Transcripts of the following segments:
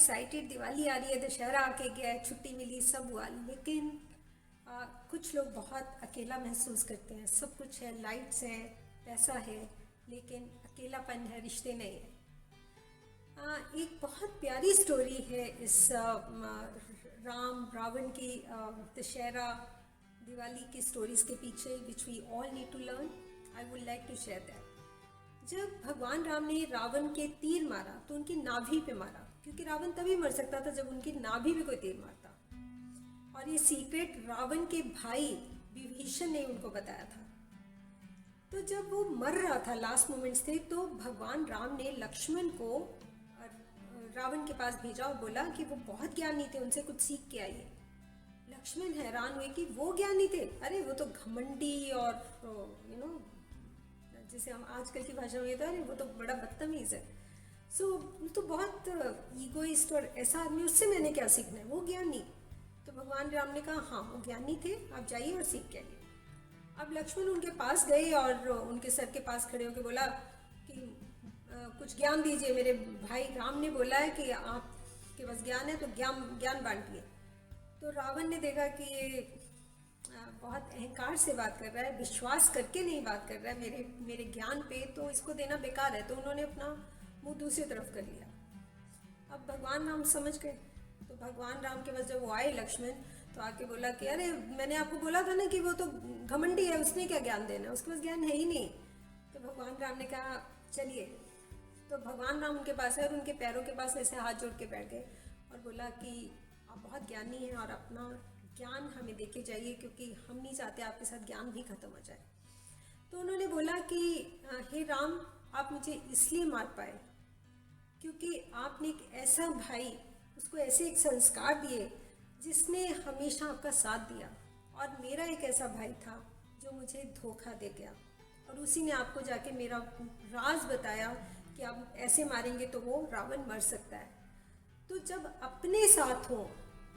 Excited, Diwali आ रही है, दशहरा आके गया है, छुट्टी मिली, सब हुआ, लेकिन कुछ लोग बहुत अकेला महसूस करते हैं। सब कुछ है, लाइट्स हैं, पैसा है, लेकिन अकेलापन है, रिश्ते नहीं है। एक बहुत प्यारी स्टोरी है इस राम रावण की दशहरा दिवाली की स्टोरीज के पीछे, which we all need to learn. I would like to share that. जब भगवान राम ने रावण के तीर मारा तो उनकी नाभि पे मारा, क्योंकि रावण तभी मर सकता था जब उनकी नाभि पे कोई तीर मारता। और ये सीक्रेट रावण के भाई विभीषण ने उनको बताया था। तो जब वो मर रहा था, लास्ट मोमेंट्स थे, तो भगवान राम ने लक्ष्मण को रावण के पास भेजा और बोला कि वो बहुत ज्ञानी थे, उनसे कुछ सीख के आइए। लक्ष्मण हैरान हुए कि वो ज्ञानी थे, अरे वो तो घमंडी और जिसे हम आजकल की भाषा में कहते हैं, अरे वो तो बड़ा बदतमीज है। तो बहुत ईगोइस्ट और ऐसा आदमी, उससे मैंने क्या सीखना है, वो ज्ञानी। तो भगवान राम ने कहा हाँ वो ज्ञानी थे, आप जाइए और सीख के आइए। अब लक्ष्मण उनके पास गए और उनके सर के पास खड़े होकर बोला कि कुछ ज्ञान दीजिए, मेरे भाई राम ने बोला है कि आपके पास ज्ञान है तो ज्ञान बांटिए। तो रावण ने देखा कि ये बहुत अहंकार से बात कर रहा है, विश्वास करके नहीं बात कर रहा है मेरे ज्ञान पे, तो इसको देना बेकार है। तो उन्होंने अपना मुंह दूसरी तरफ कर लिया। अब भगवान राम समझ गए, तो भगवान राम के पास जब वो आए लक्ष्मण, तो आके बोला कि अरे मैंने आपको बोला था ना कि वो तो घमंडी है, उसने क्या ज्ञान देना, उसके पास ज्ञान है ही नहीं। तो भगवान राम ने कहा चलिए। तो भगवान राम उनके पास है और उनके पैरों के पास ऐसे हाथ जोड़ के बैठ गए और बोला कि आप बहुत ज्ञानी हैं और अपना ज्ञान हमें देके जाइए, क्योंकि हम नहीं चाहते आपके साथ ज्ञान भी खत्म हो जाए। तो उन्होंने बोला कि हे राम, आप मुझे इसलिए मार पाए क्योंकि आपने एक ऐसा भाई, उसको ऐसे एक संस्कार दिए जिसने हमेशा आपका साथ दिया, और मेरा एक ऐसा भाई था जो मुझे धोखा दे गया, और उसी ने आपको जाके मेरा राज बताया कि आप ऐसे मारेंगे तो वो रावण मर सकता है। तो जब अपने साथ हो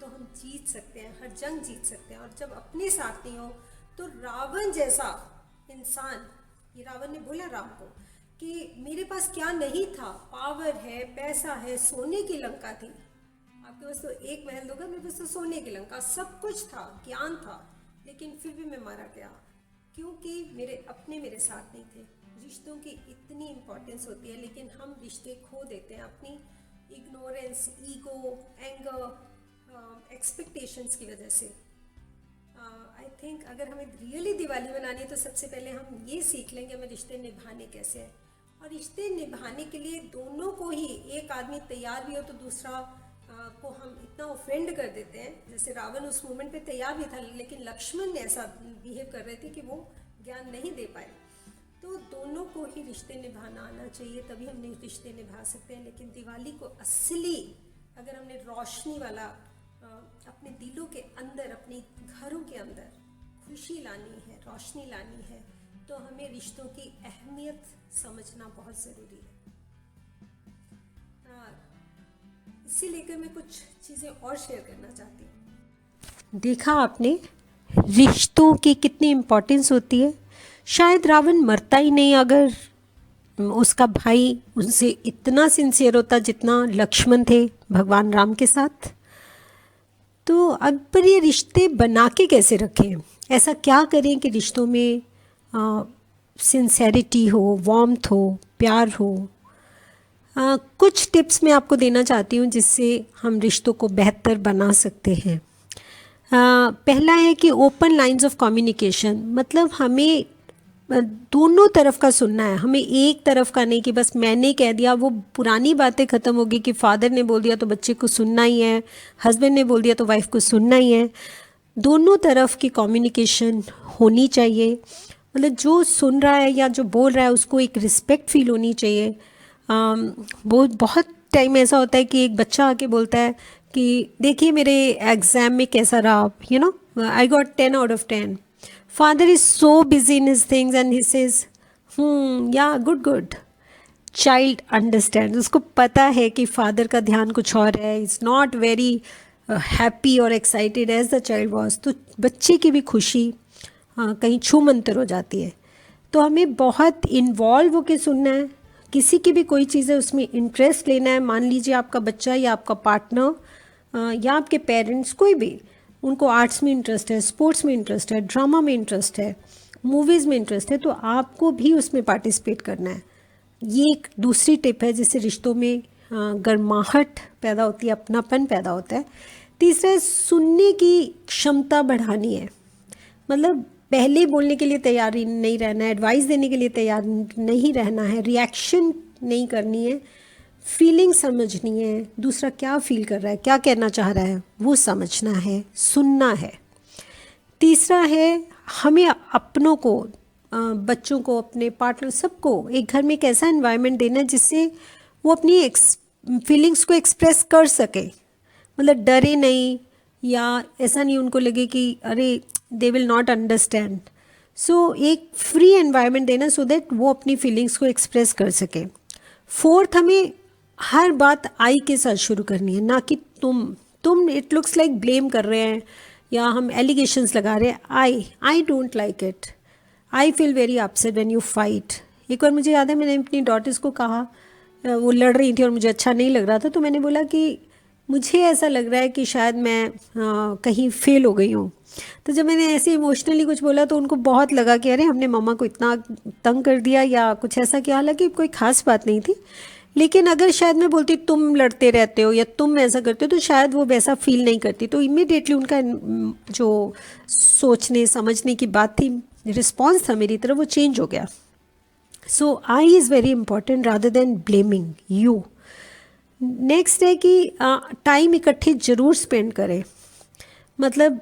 तो हम जीत सकते हैं, हर जंग जीत सकते हैं, और जब अपने साथ नहीं हो तो रावण जैसा इंसान, ये रावण ने बोला राम को कि मेरे पास क्या नहीं था, पावर है, पैसा है, सोने की लंका थी, आपके पास तो एक महल दोगे, मेरे पास तो सोने की लंका, सब कुछ था, ज्ञान था, लेकिन फिर भी मैं मारा गया क्योंकि मेरे साथ नहीं थे। रिश्तों की इतनी इम्पोर्टेंस होती है, लेकिन हम रिश्ते खो देते हैं अपनी इग्नोरेंस, ईगो, एंगर, एक्सपेक्टेशंस की वजह से। आई थिंक अगर हमें रियली दिवाली मनानी है तो सबसे पहले हम ये सीख लेंगे हमें रिश्ते निभाने कैसे हैं। और रिश्ते निभाने के लिए दोनों को ही, एक आदमी तैयार भी हो तो दूसरा को हम इतना ऑफेंड कर देते हैं। जैसे रावण उस मोमेंट पे तैयार भी था, लेकिन लक्ष्मण ने ऐसा बिहेव कर रहे थे कि वो ज्ञान नहीं दे पाए। तो दोनों को ही रिश्ते निभाना आना चाहिए, तभी हम रिश्ते निभा सकते हैं। लेकिन दिवाली को असली, अगर हमने रोशनी वाला अपने दिलों के अंदर, अपने घरों के अंदर खुशी लानी है, रोशनी लानी है, तो हमें रिश्तों की अहमियत समझना बहुत ज़रूरी है। इसी लेकर मैं कुछ चीज़ें और शेयर करना चाहती हूँ। देखा आपने रिश्तों की कितनी इम्पोर्टेंस होती है। शायद रावण मरता ही नहीं अगर उसका भाई उनसे इतना सिंसियर होता जितना लक्ष्मण थे भगवान राम के साथ। तो अब पर ये रिश्ते बना के कैसे रखें, ऐसा क्या करें कि रिश्तों में सिंसेरिटी हो, वार्मथ हो, प्यार हो। कुछ टिप्स मैं आपको देना चाहती हूँ जिससे हम रिश्तों को बेहतर बना सकते हैं। पहला है कि ओपन लाइंस ऑफ कम्युनिकेशन, मतलब हमें दोनों तरफ का सुनना है, हमें एक तरफ का नहीं कि बस मैंने कह दिया। वो पुरानी बातें ख़त्म हो गई कि फादर ने बोल दिया तो बच्चे को सुनना ही है, हस्बैंड ने बोल दिया तो वाइफ को सुनना ही है। दोनों तरफ की कम्युनिकेशन होनी चाहिए, मतलब जो सुन रहा है या जो बोल रहा है उसको एक रिस्पेक्ट फील होनी चाहिए। वो बहुत टाइम ऐसा होता है कि एक बच्चा आके बोलता है कि देखिए मेरे एग्ज़ाम में कैसा रहा, I got 10 out of 10. Father is so busy in his things and he says, yeah, good. Child understands. उसको पता है कि फादर का ध्यान कुछ और है. It's not very happy or excited as the child was. तो बच्चे की भी खुशी कहीं छूमंतर हो जाती है। तो हमें बहुत इन्वॉल्व होकर सुनना है, किसी की भी कोई चीज़ है उसमें इंटरेस्ट लेना है, मान लीजिए आपका बच्चा या आपका पार्टनर या आपके पेरेंट्स कोई भी, उनको आर्ट्स में इंटरेस्ट है, स्पोर्ट्स में इंटरेस्ट है, ड्रामा में इंटरेस्ट है, मूवीज़ में इंटरेस्ट है, तो आपको भी उसमें पार्टिसिपेट करना है। ये एक दूसरी टिप है जिससे रिश्तों में गर्माहट पैदा होती है, अपनापन पैदा होता है। तीसरा है सुनने की क्षमता बढ़ानी है, मतलब पहले बोलने के लिए तैयार ही नहीं रहना है, एडवाइस देने के लिए तैयार नहीं रहना है, रिएक्शन नहीं करनी है, फीलिंग समझनी है, दूसरा क्या फील कर रहा है, क्या कहना चाह रहा है वो समझना है, सुनना है। तीसरा है हमें अपनों को, बच्चों को, अपने पार्टनर, सबको एक घर में एक ऐसा एनवायरनमेंट देना है जिससे वो अपनी फीलिंग्स को एक्सप्रेस कर सके, मतलब डरे नहीं, या ऐसा नहीं उनको लगे कि अरे दे विल नॉट अंडरस्टैंड। सो एक फ्री एनवायरनमेंट देना सो दैट वो अपनी फीलिंग्स को एक्सप्रेस कर सके। फोर्थ, हमें हर बात आई के साथ शुरू करनी है, ना कि तुम इट लुक्स लाइक ब्लेम कर रहे हैं या हम एलिगेशंस लगा रहे हैं। I don't like it, I feel very upset when you fight. एक बार मुझे याद है मैंने अपनी डॉटर्स को कहा, वो लड़ रही थी और मुझे अच्छा नहीं लग रहा था, तो मैंने बोला कि मुझे ऐसा लग रहा है कि शायद मैं कहीं फेल हो गई हूँ। तो जब मैंने ऐसे इमोशनली कुछ बोला तो उनको बहुत लगा कि अरे हमने मम्मा को इतना तंग कर दिया या कुछ ऐसा किया, हालांकि कोई खास बात नहीं थी। लेकिन अगर शायद मैं बोलती तुम लड़ते रहते हो या तुम ऐसा करते हो, तो शायद वो वैसा फील नहीं करती। तो इमीडिएटली उनका जो सोचने समझने की बात थी, रिस्पॉन्स था मेरी तरफ, वो चेंज हो गया। So I is very important rather than blaming you. Next है कि टाइम इकट्ठे ज़रूर स्पेंड करें, मतलब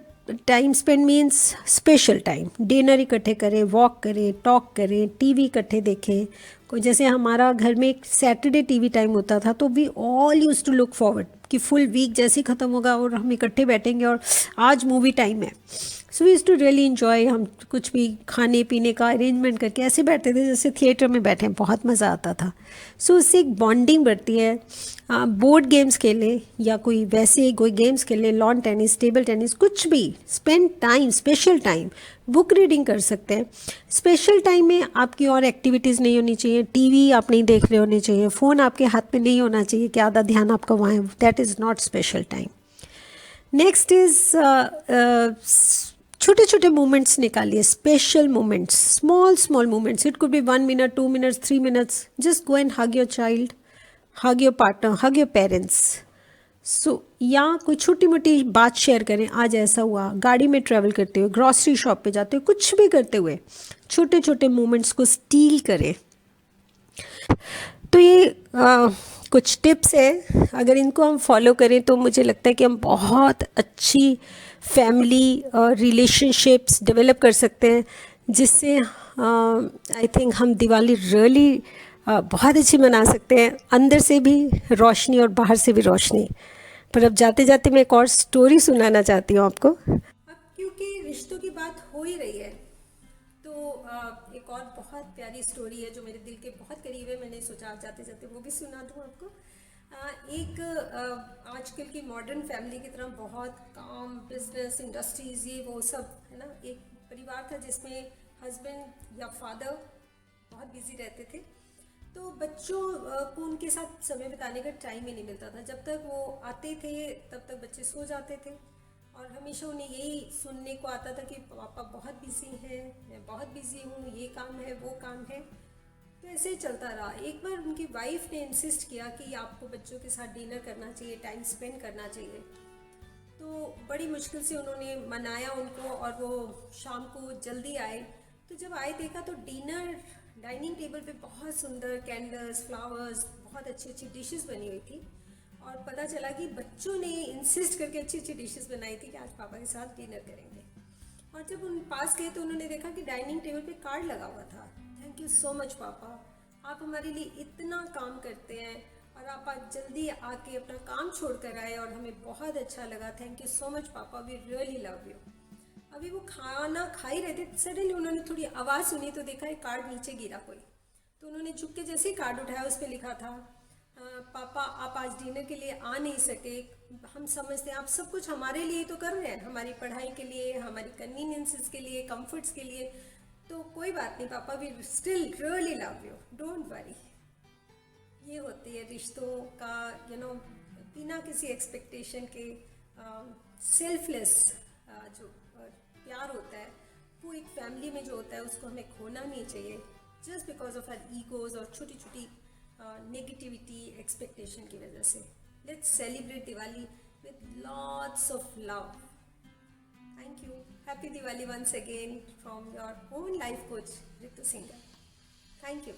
time spend means special time, dinner इकट्ठे करें, वॉक करें, टॉक करें, टीवी इकट्ठे देखें। कोई जैसे हमारा घर में एक सैटरडे टीवी टाइम होता था, तो we all use to look forward कि फुल वीक जैसे ही ख़त्म होगा और हम इकट्ठे बैठेंगे और आज मूवी टाइम है। So we use to really enjoy, हम कुछ भी खाने पीने का अरेंजमेंट करके ऐसे बैठते थे जैसे थिएटर में बैठे हैं, बहुत मज़ा आता था। सो उससे एक बॉन्डिंग बढ़ती है। बोर्ड गेम्स खेलें या कोई वैसे कोई गेम्स खेलें, लॉन टेनिस, टेबल टेनिस, कुछ भी, spend time, special time, book reading कर सकते हैं। स्पेशल टाइम में आपकी और एक्टिविटीज़ नहीं होनी चाहिए, टीवी आप नहीं देख रहे होने चाहिए, फ़ोन आपके हाथ में नहीं होना चाहिए कि आधा ध्यान आपका वहाँ है, that is not special time. Next is छोटे छोटे मोमेंट्स निकालिए, special moments, small moments, it could be 1 minute, 2 minutes, 3 minutes, just go and hug your child, hug your partner, hug your parents. So या कोई छोटी मोटी बात share करें, आज ऐसा हुआ, गाड़ी में ट्रैवल करते हुए, ग्रॉसरी शॉप पे जाते हुए, कुछ भी करते हुए छोटे छोटे मोमेंट्स को स्टील करें। तो ये कुछ टिप्स हैं, अगर इनको हम फॉलो करें तो मुझे लगता है कि हम बहुत अच्छी फैमिली रिलेशनशिप्स डेवलप कर सकते हैं, जिससे आई थिंक हम दिवाली रियली बहुत अच्छी मना सकते हैं, अंदर से भी रोशनी और बाहर से भी रोशनी। पर अब जाते जाते मैं एक और स्टोरी सुनाना चाहती हूँ आपको। अब क्योंकि रिश्तों की बात हो ही रही है, तो एक और बहुत प्यारी स्टोरी है जो मेरे दिल के बहुत करीब है, मैंने सोचा जाते जाते वो भी सुना दूँ आपको। एक आजकल की मॉडर्न फैमिली की तरह बहुत काम, बिजनेस, इंडस्ट्रीज, ये वो सब है ना, एक परिवार था जिसमें हस्बैंड या फादर बहुत बिजी रहते थे, तो बच्चों को उनके साथ समय बिताने का टाइम ही नहीं मिलता था। जब तक वो आते थे तब तक बच्चे सो जाते थे और हमेशा उन्हें यही सुनने को आता था कि पापा बहुत बिजी हैं, मैं बहुत बिजी हूँ, ये काम है, वो काम है। तो ऐसे ही चलता रहा। एक बार उनकी वाइफ ने इंसिस्ट किया कि आपको बच्चों के साथ डिनर करना चाहिए, टाइम स्पेंड करना चाहिए। तो बड़ी मुश्किल से उन्होंने मनाया उनको और वो शाम को जल्दी आए। तो जब आए देखा तो डिनर डाइनिंग टेबल पे बहुत सुंदर कैंडल्स, फ्लावर्स, बहुत अच्छी अच्छी डिशेस बनी हुई थी। और पता चला कि बच्चों ने इंसिस्ट करके अच्छी अच्छी डिशेस बनाई थी कि आज पापा के साथ डिनर करेंगे। और जब उन पास गए तो उन्होंने देखा कि डाइनिंग टेबल पे कार्ड लगा हुआ था, थैंक यू सो मच पापा, आप हमारे लिए इतना काम करते हैं और आप आज जल्दी आके अपना काम छोड़ कर आए और हमें बहुत अच्छा लगा, थैंक यू सो मच पापा, वी रियली लव यू। अभी वो खाना खा ही रहे थे, सडनली उन्होंने थोड़ी आवाज़ सुनी तो देखा एक कार्ड नीचे गिरा कोई। तो उन्होंने चुप के जैसे ही कार्ड उठाया उस पर लिखा था, पापा आप आज डिनर के लिए आ नहीं सके, हम समझते हैं आप सब कुछ हमारे लिए तो कर रहे हैं, हमारी पढ़ाई के लिए, हमारी कन्वीनियंसेस के लिए, कंफर्ट्स के लिए, तो कोई बात नहीं पापा, we still really love you, don't worry. ये होती है रिश्तों का, बिना किसी एक्सपेक्टेशन के सेल्फलेस जो प्यार होता है, वो एक फैमिली में जो होता है उसको हमें खोना नहीं चाहिए just because of our egos और छोटी छोटी नेगेटिविटी एक्सपेक्टेशन की वजह से. Let's celebrate Diwali with lots of love. Thank you. Happy Diwali once again from your own life coach, Ritu Singh. Thank you.